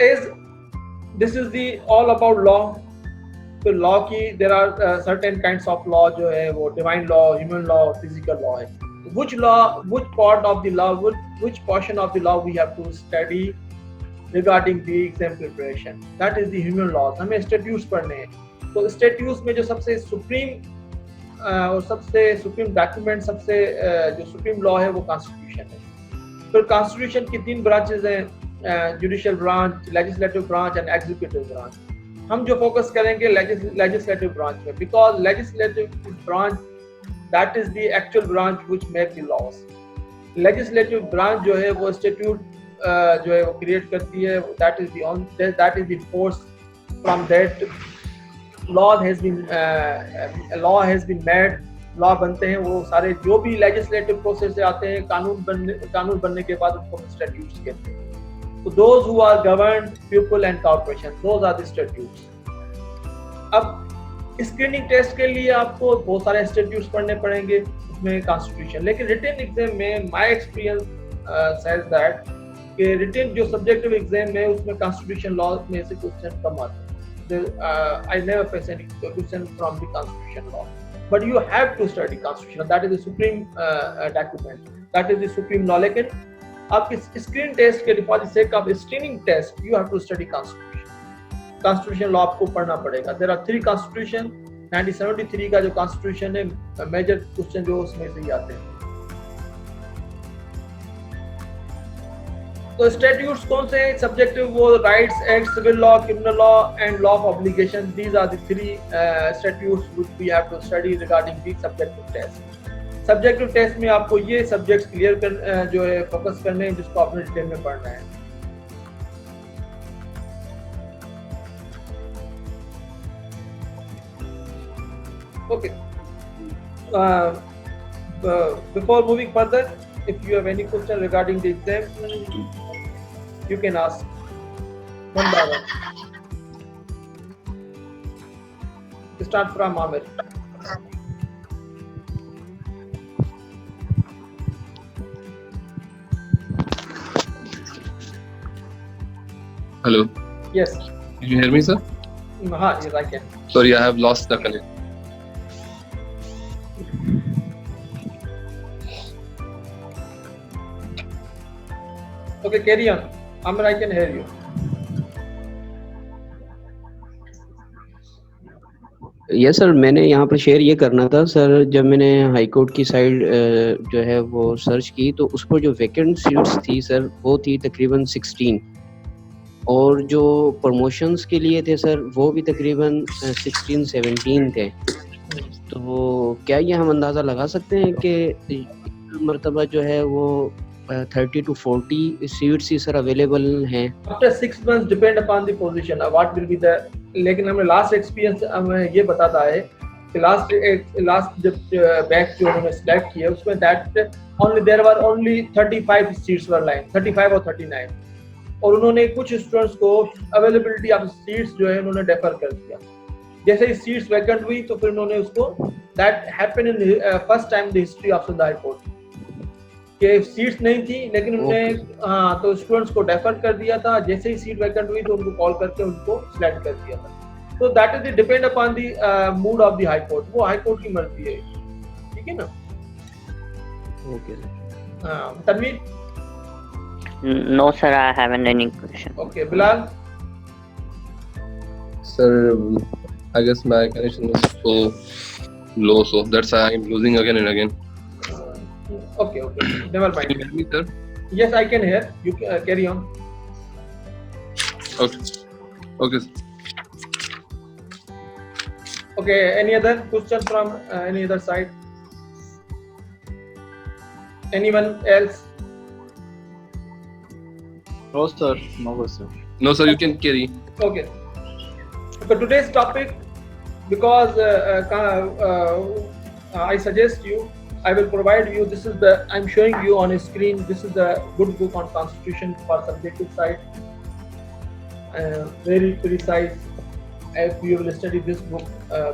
as this is the all about law, तो law की there are certain kinds of law जो है वो divine law, human law, physical law है. Which law, which part of the law, which portion of the law we have to study regarding the exam preparation? That is the human laws. हमें statutes पढ़ने हैं. तो statutes में जो सबसे supreme और सबसे सुप्रीम डॉक्यूमेंट, सबसे जो सुप्रीम लॉ है वो कॉन्स्टिट्यूशन है. फिर कॉन्स्टिट्यूशन की 3 ब्रांचेज हैं, judicial branch, legislative branch and executive branch. हम जो फोकस करेंगे लेजिस्लेटिव ब्रांच में, because legislative branch that is the actual branch which make the laws. Legislative branch जो है वो स्टैट्यूट जो है वो क्रिएट करती है. That is the force from that law has been made. Law बनते हैं वो सारे जो भी लेजिस्लेटिव प्रोसेस से आते हैं, कानून बनने के बाद उनको स्टैट्यूट्स कहते हैं. So those who are governed people and corporations, those are the statutes. अब स्क्रीनिंग टेस्ट के लिए आपको बहुत सारे स्टैट्यूट्स पढ़ने पड़ेंगे, उसमें कॉन्स्टिट्यूशन. लेकिन रिटन एग्जाम में माय एक्सपीरियंस सेज दैट कि रिटन जो सब्जेक्टिव एग्जाम है उसमें कॉन्स्टिट्यूशन लॉ में से क्वेश्चन कम आते हैं. I never face any question from the constitution law, but you have to study constitution. That is the supreme document, that is the supreme law. लेकिन आपके स्क्रीन टेस्ट के for the sake of screening test you have to study constitution. Constitution law आपको पढ़ना पड़ेगा. There are 3 constitution. 1973 का जो constitution है, major question जो उसमें से ही आते हैं. तो स्टैट्यूट्स कौन से हैं? सब्जेक्टिव वो rights act, civil law, criminal law and law of obligation. These are the 3 statutes which we have to study regarding the subjective test. Subjective test में आपको ये सब्जेक्ट्स क्लियर कर जो है फोकस करने हैं, जिसको आपने डिटेल में पढ़ना है. Okay, before moving further, if you have any question regarding the exam, you can ask one by one. Start from Amir. Hello. Yes. Can you hear me, sir? Yes, I can. Sorry, I have lost the connection. Okay, carry on. Amir, I can hear you. Yes sir, मैंने यहाँ पर share ये करना था sir. जब मैंने high court की side जो है वो सर्च की, तो उस पर जो वैकेंट सीट्स थी सर वो थी तकरीबन 16, और जो प्रमोशंस के लिए थे सर वो भी तकरीबन 16-17 थे. तो क्या ये हम अंदाज़ा लगा सकते हैं कि मरतबा जो है वो 30 to 40 seats he sir available हैं? After 6 months depend upon the position, what will be the. लेकिन हमें लास्ट एक्सपीरियंस हमें ये बताता है कि लास्ट जब बैच जो उन्होंने सिलेक्ट किया उसमें that only there were only 35 seats were line, 35 और 39, और उन्होंने कुछ स्टूडेंट्स को अवेलेबिलिटी ऑफ सीट्स जो है उन्होंने डेफर कर दिया. जैसे ही सीट्स वैकेंट हुई तो फिर उन्होंने उसको that happened in first time in the history of Sindh high court कि सीट्स नहीं थी, लेकिन उन्होंने तो स्टूडेंट्स को डेफर कर दिया था. जैसे ही सीट वैकेंट हुई तो उनको कॉल करके उनको सिलेक्ट कर दिया था. तो that is depend upon the mood of the high court. वो हाई कोर्ट की मर्जी है, ठीक है ना? Okay sir. Tanveer? No sir, I haven't any question. Okay, Bilal? Sir, I guess my connection is so low, so that's why I'm losing again and again. Okay, never mind. Can you hear me, sir? Yes, I can hear you. Carry on. Okay. Okay, any other question from any other side? Anyone else? No sir, no question. No sir, you can carry. Okay. For today's topic, because I suggest you, I will provide you. This is the I'm showing you on a screen. This is the good book on constitution for subjective side. Very precise. If you will study this book,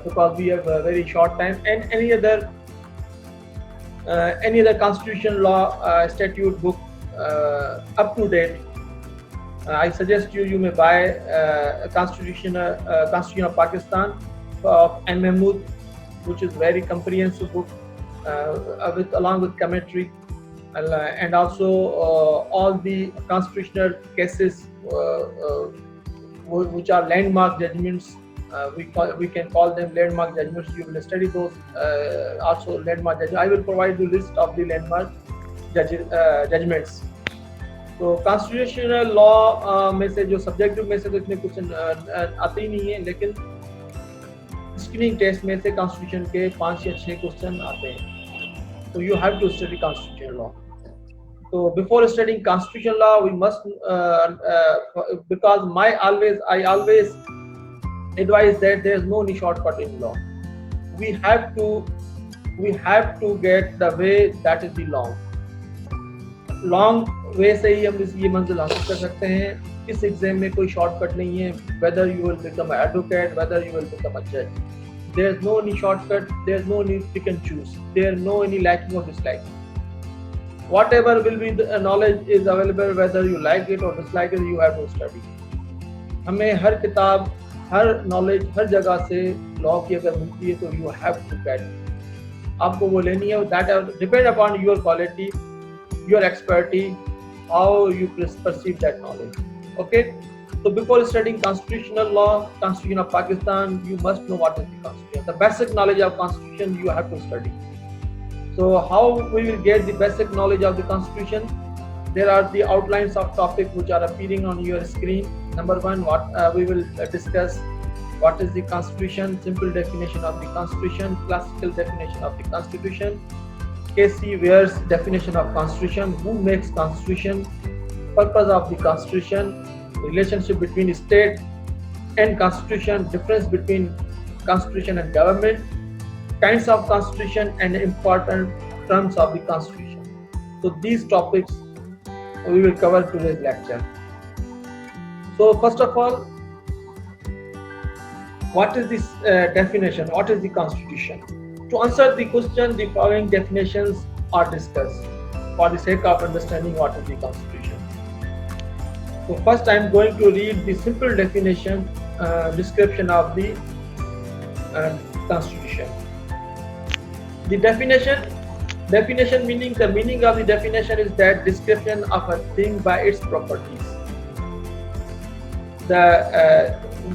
because we have a very short time, and any other constitution law statute book up to date. I suggest you may buy a Constitution of Pakistan of M. Mahmood, which is very comprehensive book along with commentary, and also all the constitutional cases which are landmark judgments. We can call them landmark judgments. You will study those also landmark judgments. I will provide the list of the landmark judgments. तो constitutional law में से जो subjective में से तो इतने question आते ही नहीं है, लेकिन स्क्रीनिंग टेस्ट में से कॉन्स्टिट्यूशन के 5 या 6 क्वेश्चन आते हैं. तो you have to study constitutional law. So before studying constitutional law, we must because I always advise that there is no any shortcut in law. We have to get the way that is the long way से ही हम ये मंजिल हासिल कर सकते हैं. इस exam में कोई शॉर्टकट नहीं है. Whether you will become an advocate, whether you will become a judge, there is no any shortcut. There is no any pick and choose. There is no any liking or disliking. Whatever will be the knowledge is available, whether you like it or dislike it, you have to study. हमें हर किताब, हर knowledge, हर जगह से law की अगर मिलती है तो you have to get it. आपको वो लेनी है. That depend upon your quality, your expertise, how you perceive that knowledge. Okay. So before studying constitutional law, Constitution of Pakistan, you must know what is the constitution. The basic knowledge of constitution you have to study. So how we will get the basic knowledge of the constitution? There are the outlines of topic which are appearing on your screen. Number 1, we will discuss what is the constitution, simple definition of the constitution, classical definition of the constitution, K.C. Ware's definition of constitution, who makes constitution, purpose of the constitution, relationship between state and constitution, difference between constitution and government, kinds of constitution and important terms of the constitution. So these topics we will cover today's lecture. So first of all, what is this definition? What is the constitution? To answer the question, the following definitions are discussed for the sake of understanding what is the constitution. So first I am going to read the simple definition, description of the constitution. The definition meaning, the meaning of the definition is that description of a thing by its properties.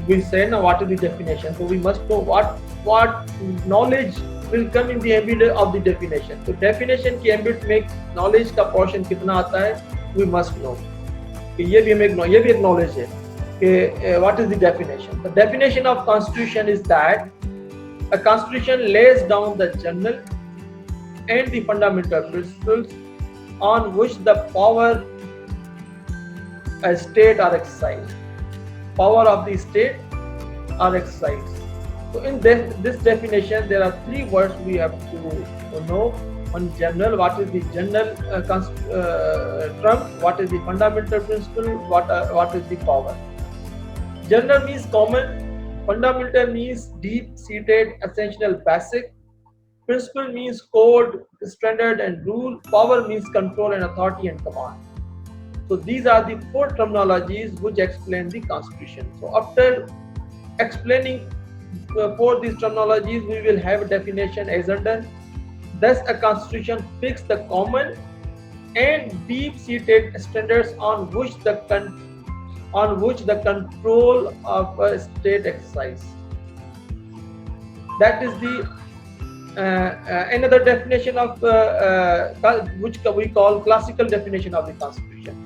We say now what is the definition, so we must know what knowledge will come in the ambit of the definition. So definition के ambit में knowledge का portion कितना आता है, we must know. कि ये भी एक knowledge है कि what is the definition. The definition of constitution is that a constitution lays down the general and the fundamental principles on which the power a state are exercised. Power of the state are exercised. So in this definition, there are 3 words we have to know. One, general. What is the general term? What is the fundamental principle? What is the power? General means common. Fundamental means deep-seated, essential, basic. Principle means code, standard and rule. Power means control and authority and command. So these are the 4 terminologies which explain the constitution. So after explaining 4 these terminologies, we will have a definition as under. Thus, a constitution fixes the common and deep-seated standards on which the control of a state exercise. That is the another definition of which we call classical definition of the constitution.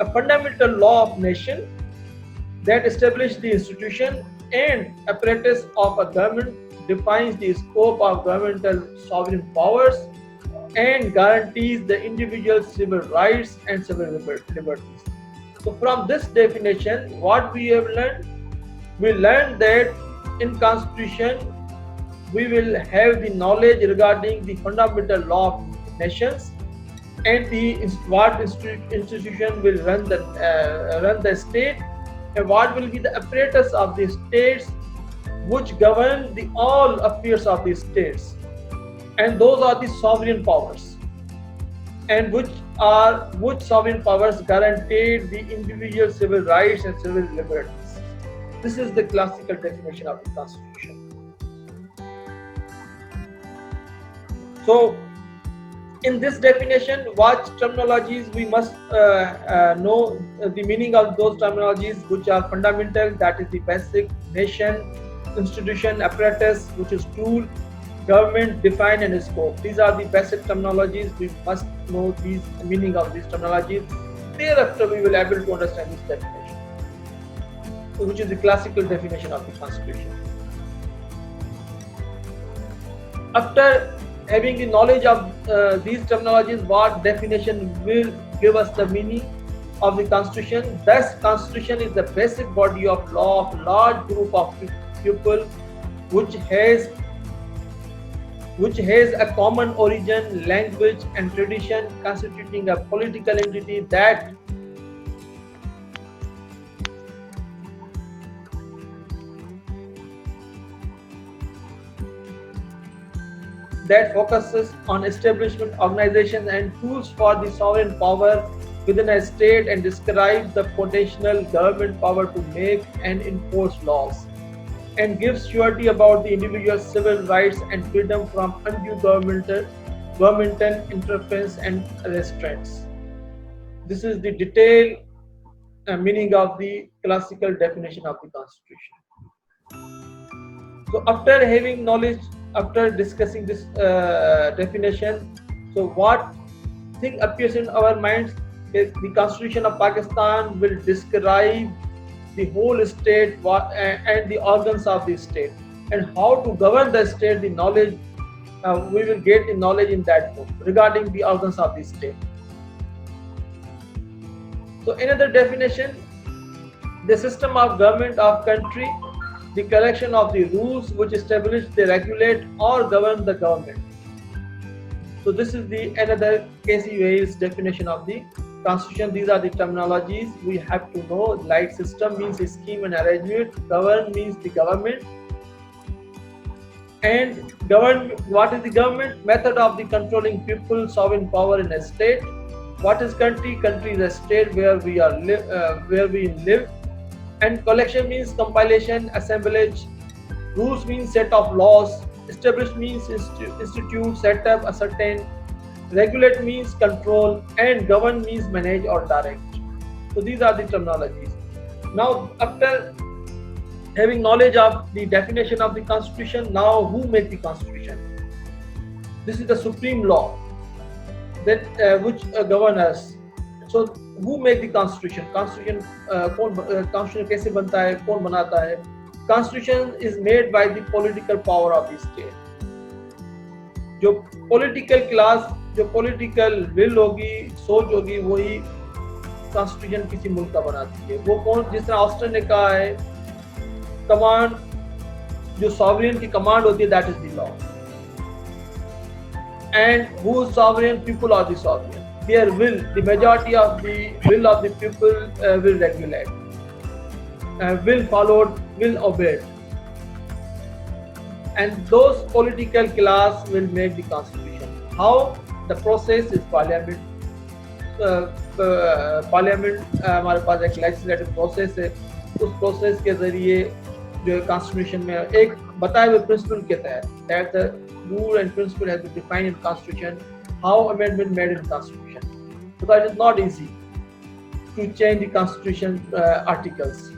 A fundamental law of nation that establishes the institution and apparatus of a government, defines the scope of governmental sovereign powers, and guarantees the individual's civil rights and civil liberties. So from this definition, what we have learned? We learned that in constitution we will have the knowledge regarding the fundamental law of nations and what institution will run the state, and what will be the apparatus of the states which govern all affairs of the states, and those are the sovereign powers, and which are which sovereign powers guaranteed the individual civil rights and civil liberties. This is the classical definition of the Constitution. So, in this definition, what terminologies we must know the meaning of those terminologies which are fundamental, that is the basic, nation, institution, apparatus, which is tool, government, define and scope. These are the basic terminologies. We must know these meaning of these terminologies. Thereafter, we will be able to understand this definition, which is the classical definition of the Constitution. After having the knowledge of these terminologies, what definition will give us the meaning of the Constitution? Thus, Constitution is the basic body of law of a large group of people which has a common origin, language and tradition, constituting a political entity that focuses on establishment, organization and tools for the sovereign power within a state and describes the potential government power to make and enforce laws, and gives surety about the individual's civil rights and freedom from undue governmental interference and restraints. This is the detailed meaning of the classical definition of the Constitution. So after having knowledge, after discussing this definition, so what thing appears in our minds? The Constitution of Pakistan will describe the whole state and the organs of the state, and how to govern the state. The knowledge we will get the knowledge in that book regarding the organs of the state. So another definition: the system of government of country, the collection of the rules which establish, they regulate or govern the government. So this is the another Casey Wales definition of the Constitution. These are the terminologies we have to know. Like system means a scheme and arrangement, govern means the government, and govern, what is the government? Method of the controlling people, sovereign power in a state. What is country? Country is a state where we live. And collection means compilation, assemblage. Rules means set of laws. Establish means institute, set up, ascertain. Regulate means control, and govern means manage or direct. So these are the terminologies. Now, after having knowledge of the definition of the Constitution, now who make the Constitution? This is the supreme law that which govern us. So who make the Constitution? Constitution Constitution कैसे बनता है? कौन बनाता है? Constitution is made by the political power of the state. जो political class, जो political will होगी, सोच होगी, वही Constitution किसी मुल्क का बनाती है. वो कौन? जिस तरह ऑस्टिन ने कहा है, कमांड, जो sovereign की कमांड होती है, that is the law. And who is sovereign? People are the sovereign. Their will, the majority of the will of the people will regulate, will followed, will obeyed, and those political class will make the Constitution. How? The process is parliament. Parliament हमारे पास एक legislative process है. उस process के जरिए जो Constitution में एक बताए हुए principle के तहत, that the rule and principle has been defined in Constitution. How amendment made in Constitution, because it is not easy to change the Constitution articles.